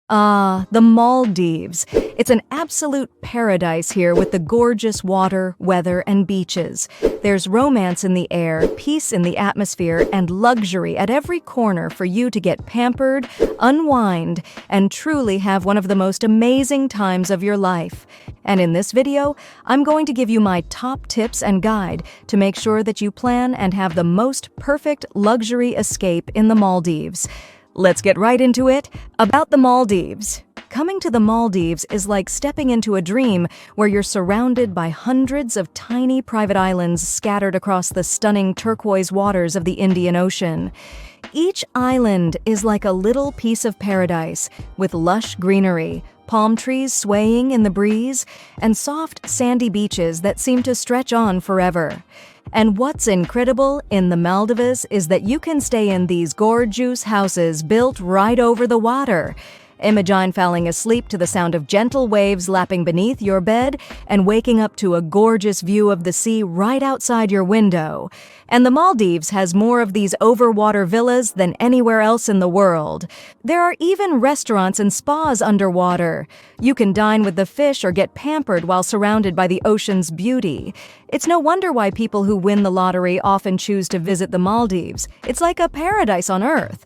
Ah, the Maldives. It's an absolute paradise here with the gorgeous water, weather, and beaches. There's romance in the air, peace in the atmosphere, and luxury at every corner for you to get pampered, unwind, and truly have one of the most amazing times of your life. And in this video, I'm going to give you my top tips and guide to make sure that you plan and have the most perfect luxury escape in the Maldives. Let's get right into it. About the Maldives. Coming to the Maldives is like stepping into a dream where you're surrounded by hundreds of tiny private islands scattered across the stunning turquoise waters of the Indian Ocean. Each island is like a little piece of paradise with lush greenery, palm trees swaying in the breeze, and soft, sandy beaches that seem to stretch on forever. And what's incredible in the Maldives is that you can stay in these gorgeous houses built right over the water. Imagine falling asleep to the sound of gentle waves lapping beneath your bed and waking up to a gorgeous view of the sea right outside your window. And the Maldives has more of these overwater villas than anywhere else in the world. There are even restaurants and spas underwater. You can dine with the fish or get pampered while surrounded by the ocean's beauty. It's no wonder why people who win the lottery often choose to visit the Maldives. It's like a paradise on earth.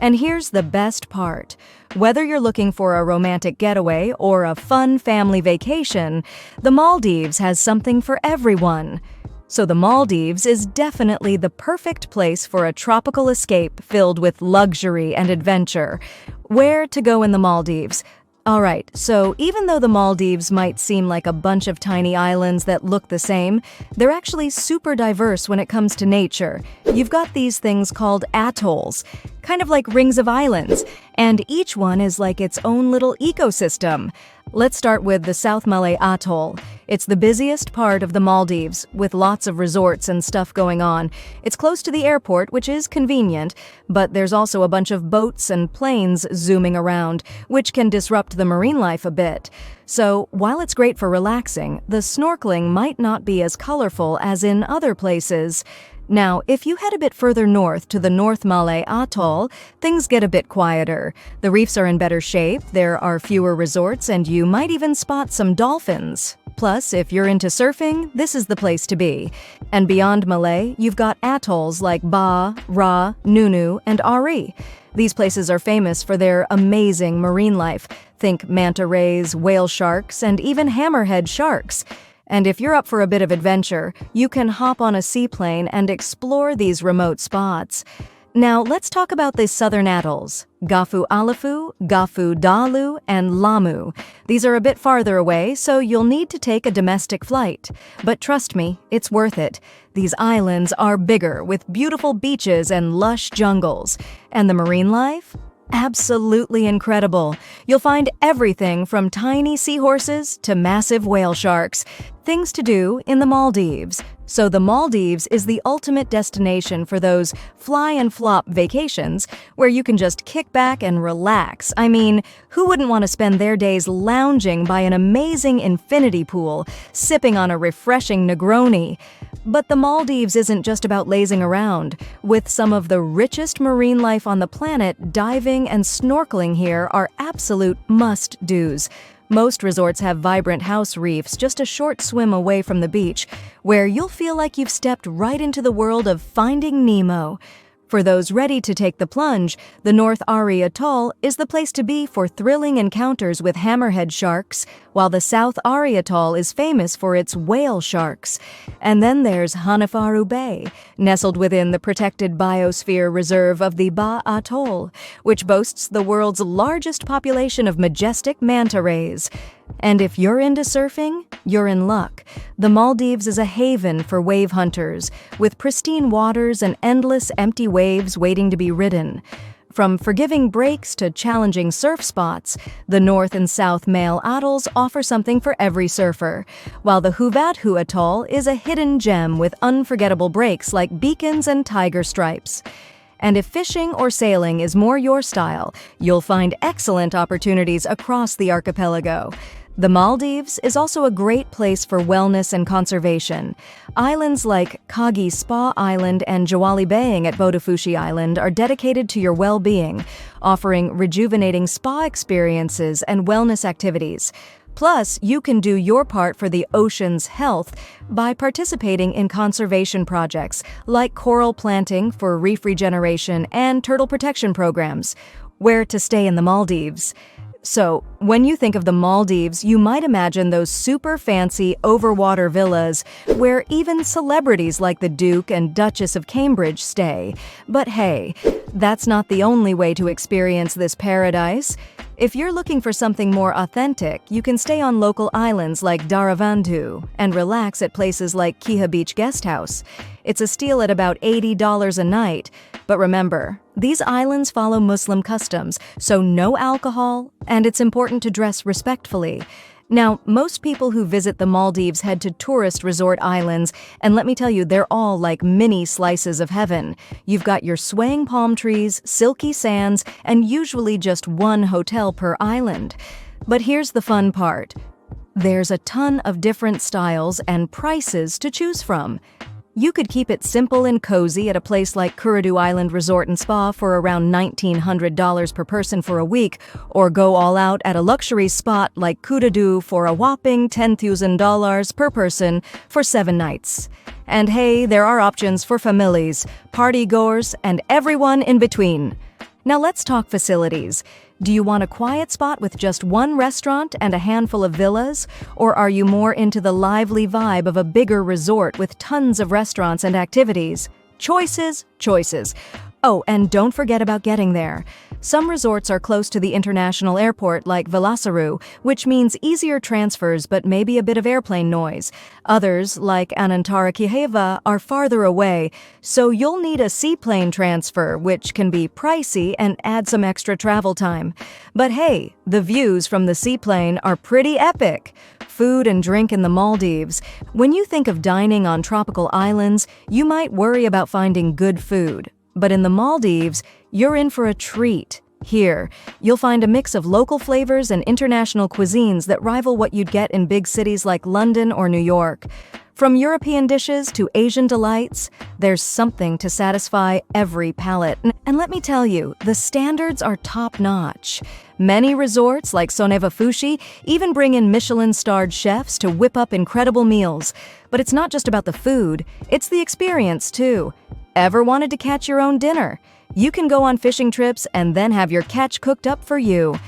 And here's the best part. Whether you're looking for a romantic getaway or a fun family vacation, the Maldives has something for everyone. So the Maldives is definitely the perfect place for a tropical escape filled with luxury and adventure. Where to go in the Maldives? Alright, so even though the Maldives might seem like a bunch of tiny islands that look the same, they're actually super diverse when it comes to nature. You've got these things called atolls, kind of like rings of islands, and each one is like its own little ecosystem. Let's start with the South Malay Atoll. It's the busiest part of the Maldives, with lots of resorts and stuff going on. It's close to the airport, which is convenient, but there's also a bunch of boats and planes zooming around, which can disrupt the marine life a bit. So, while it's great for relaxing, the snorkeling might not be as colorful as in other places. Now, if you head a bit further north to the North Malay Atoll, things get a bit quieter. The reefs are in better shape, there are fewer resorts, and you might even spot some dolphins. Plus, if you're into surfing, this is the place to be. And beyond Malay, you've got atolls like Ba, Ra, Nunu, and Ari. These places are famous for their amazing marine life. Think manta rays, whale sharks, and even hammerhead sharks. And if you're up for a bit of adventure, you can hop on a seaplane and explore these remote spots. Now, let's talk about the southern atolls, Gafu Alafu, Gafu Dalu, and Lamu. These are a bit farther away, so you'll need to take a domestic flight. But trust me, it's worth it. These islands are bigger, with beautiful beaches and lush jungles. And the marine life? Absolutely incredible. You'll find everything from tiny seahorses to massive whale sharks. Things to do in the Maldives. So the Maldives is the ultimate destination for those fly and flop vacations where you can just kick back and relax. I mean, who wouldn't want to spend their days lounging by an amazing infinity pool, sipping on a refreshing Negroni? But the Maldives isn't just about lazing around. With some of the richest marine life on the planet, diving and snorkeling here are absolute must-dos. Most resorts have vibrant house reefs just a short swim away from the beach, where you'll feel like you've stepped right into the world of Finding Nemo. For those ready to take the plunge, the North Ari Atoll is the place to be for thrilling encounters with hammerhead sharks, while the South Ari Atoll is famous for its whale sharks. And then there's Hanafaru Bay, nestled within the protected biosphere reserve of the Ba Atoll, which boasts the world's largest population of majestic manta rays. And if you're into surfing, you're in luck. The Maldives is a haven for wave hunters, with pristine waters and endless empty waves waiting to be ridden. From forgiving breaks to challenging surf spots, the North and South Malay Atolls offer something for every surfer, while the Huvadhu Atoll is a hidden gem with unforgettable breaks like beacons and tiger stripes. And if fishing or sailing is more your style, you'll find excellent opportunities across the archipelago. The Maldives is also a great place for wellness and conservation. Islands like Kagi Spa Island and Jawali Baying at Bodafushi Island are dedicated to your well-being, offering rejuvenating spa experiences and wellness activities. Plus, you can do your part for the ocean's health by participating in conservation projects like coral planting for reef regeneration and turtle protection programs. Where to stay in the Maldives? So, when you think of the Maldives, you might imagine those super fancy overwater villas where even celebrities like the Duke and Duchess of Cambridge stay. But hey, that's not the only way to experience this paradise. If you're looking for something more authentic, you can stay on local islands like Daravandu and relax at places like Kiha Beach Guesthouse. It's a steal at about $80 a night. But remember, these islands follow Muslim customs, so no alcohol, and it's important to dress respectfully. Now, most people who visit the Maldives head to tourist resort islands, and let me tell you, they're all like mini slices of heaven. You've got your swaying palm trees, silky sands, and usually just one hotel per island. But here's the fun part. There's a ton of different styles and prices to choose from. You could keep it simple and cozy at a place like Kuradu Island Resort and Spa for around $1,900 per person for a week, or go all out at a luxury spot like Kuradu for a whopping $10,000 per person for 7 nights. And hey, there are options for families, party-goers, and everyone in between. Now let's talk facilities. Do you want a quiet spot with just one restaurant and a handful of villas? Or are you more into the lively vibe of a bigger resort with tons of restaurants and activities? Choices, choices. Oh, and don't forget about getting there. Some resorts are close to the international airport like Vilasaru, which means easier transfers but maybe a bit of airplane noise. Others, like Anantarakiheva, are farther away, so you'll need a seaplane transfer, which can be pricey and add some extra travel time. But hey, the views from the seaplane are pretty epic. Food and drink in the Maldives. When you think of dining on tropical islands, you might worry about finding good food. But in the Maldives, you're in for a treat. Here, you'll find a mix of local flavors and international cuisines that rival what you'd get in big cities like London or New York. From European dishes to Asian delights, there's something to satisfy every palate. And let me tell you, the standards are top-notch. Many resorts, like Sonevafushi, even bring in Michelin-starred chefs to whip up incredible meals. But it's not just about the food, it's the experience, too. Ever wanted to catch your own dinner? You can go on fishing trips and then have your catch cooked up for you.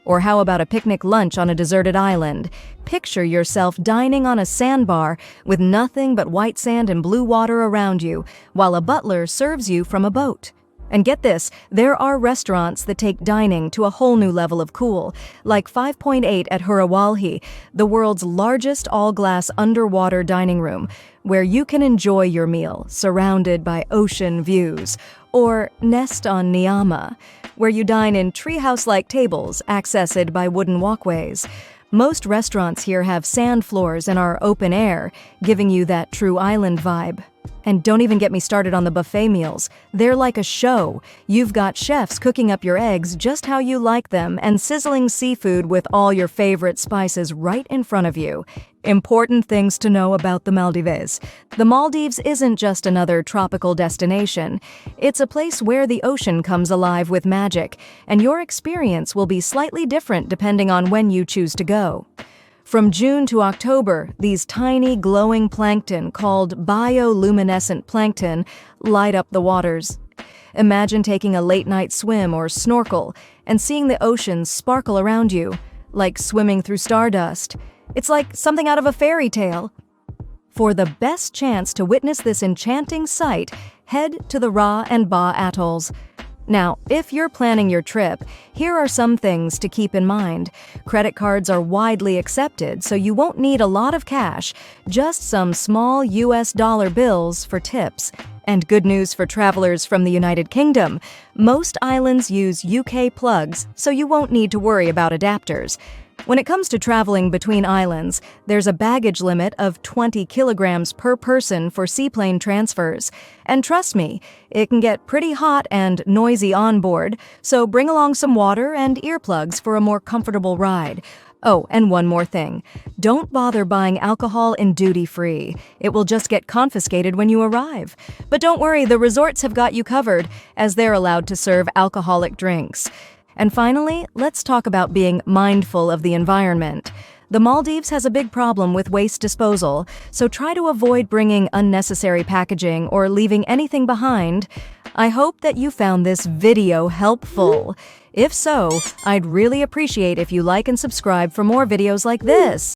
Or how about a picnic lunch on a deserted island? Picture yourself dining on a sandbar with nothing but white sand and blue water around you, while a butler serves you from a boat. And get this, there are restaurants that take dining to a whole new level of cool, like 5.8 at Hurawalhi, the world's largest all-glass underwater dining room, where you can enjoy your meal surrounded by ocean views. Or Nest on Niama, where you dine in treehouse-like tables accessed by wooden walkways. Most restaurants here have sand floors and are open air, giving you that true island vibe. And don't even get me started on the buffet meals. They're like a show. You've got chefs cooking up your eggs just how you like them and sizzling seafood with all your favorite spices right in front of you. Important things to know about the Maldives. The Maldives isn't just another tropical destination. It's a place where the ocean comes alive with magic, and your experience will be slightly different depending on when you choose to go. From June to October, these tiny glowing plankton called bioluminescent plankton light up the waters. Imagine taking a late-night swim or snorkel and seeing the ocean sparkle around you, like swimming through stardust. It's like something out of a fairy tale. For the best chance to witness this enchanting sight, head to the Ra and Ba atolls. Now, if you're planning your trip, here are some things to keep in mind. Credit cards are widely accepted, so you won't need a lot of cash, just some small US dollar bills for tips. And good news for travelers from the United Kingdom. Most islands use UK plugs, so you won't need to worry about adapters. When it comes to traveling between islands, there's a baggage limit of 20 kilograms per person for seaplane transfers. And trust me, it can get pretty hot and noisy on board, so bring along some water and earplugs for a more comfortable ride. Oh, and one more thing. Don't bother buying alcohol in duty-free. It will just get confiscated when you arrive. But don't worry, the resorts have got you covered, as they're allowed to serve alcoholic drinks. And finally, let's talk about being mindful of the environment. The Maldives has a big problem with waste disposal, so try to avoid bringing unnecessary packaging or leaving anything behind. I hope that you found this video helpful. If so, I'd really appreciate if you like and subscribe for more videos like this.